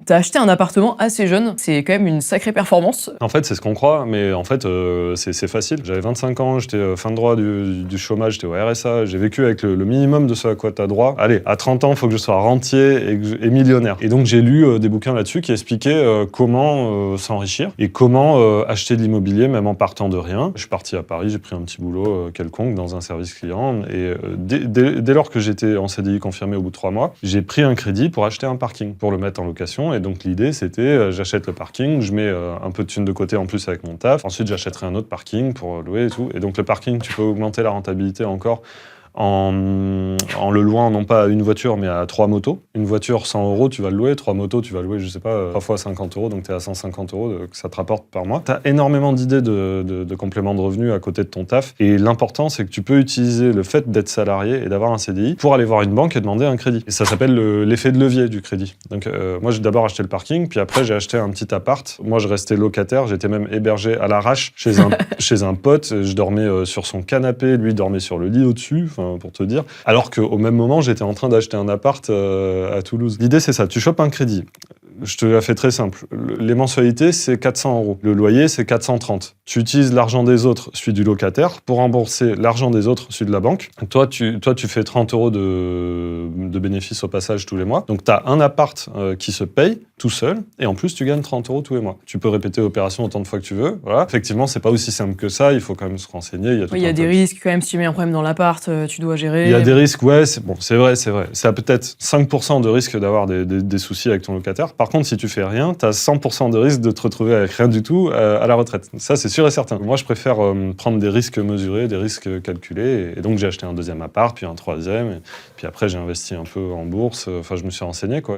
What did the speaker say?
T'as acheté un appartement assez jeune, c'est quand même une sacrée performance. En fait, c'est ce qu'on croit, mais en fait, c'est facile. J'avais 25 ans, j'étais fin de droit du chômage, j'étais au RSA, j'ai vécu avec le minimum de ce à quoi t'as droit. Allez, à 30 ans, il faut que je sois rentier et millionnaire. Et donc, j'ai lu des bouquins là-dessus qui expliquaient comment s'enrichir et comment acheter de l'immobilier, même en partant de rien. Je suis parti à Paris, j'ai pris un petit boulot quelconque dans un service client. Et dès lors que j'étais en CDI confirmé au bout de 3 mois, j'ai pris un crédit pour acheter un parking, pour le mettre en location. Et donc, l'idée, c'était j'achète le parking, je mets un peu de thunes de côté en plus avec mon taf. Ensuite, j'achèterai un autre parking pour louer et tout. Et donc, le parking, tu peux augmenter la rentabilité encore en le louant non pas à une voiture mais à 3 motos. Une voiture 100 €, tu vas le louer. 3 motos, tu vas louer, je sais pas, 3 fois 50 €, donc tu es à 150 € que ça te rapporte par mois. Tu as énormément d'idées de compléments de revenus à côté de ton taf. Et l'important, c'est que tu peux utiliser le fait d'être salarié et d'avoir un CDI pour aller voir une banque et demander un crédit. Et ça s'appelle l'effet de levier du crédit. Donc moi, j'ai d'abord acheté le parking, puis après, j'ai acheté un petit appart. Moi, je restais locataire. J'étais même hébergé à l'arrache chez un pote. Je dormais sur son canapé. Lui dormait sur le lit au-dessus. Pour te dire. Alors qu'au même moment, j'étais en train d'acheter un appart à Toulouse. L'idée, c'est ça. Tu chopes un crédit. Je te la fais très simple. Les mensualités, c'est 400 €. Le loyer, c'est 430. Tu utilises l'argent des autres, celui du locataire, pour rembourser l'argent des autres, celui de la banque. Toi, tu fais 30 € de bénéfices au passage tous les mois. Donc, tu as un appart qui se paye tout seul, et en plus, tu gagnes 30 € tous les mois. Tu peux répéter l'opération autant de fois que tu veux. Voilà. Effectivement, c'est pas aussi simple que ça. Il faut quand même se renseigner. Il y a des risques quand même. Si tu mets un problème dans l'appart, tu dois gérer. Il y a des risques, ouais. C'est vrai. Ça a peut-être 5% de risque d'avoir des soucis avec ton locataire. Par contre, si tu fais rien, tu as 100% de risque de te retrouver avec rien du tout à la retraite. Ça, c'est sûr et certain. Moi, je préfère prendre des risques mesurés, des risques calculés. Et donc, j'ai acheté un deuxième appart, puis un troisième. Et puis après, j'ai investi un peu en bourse. Enfin, je me suis renseigné, quoi.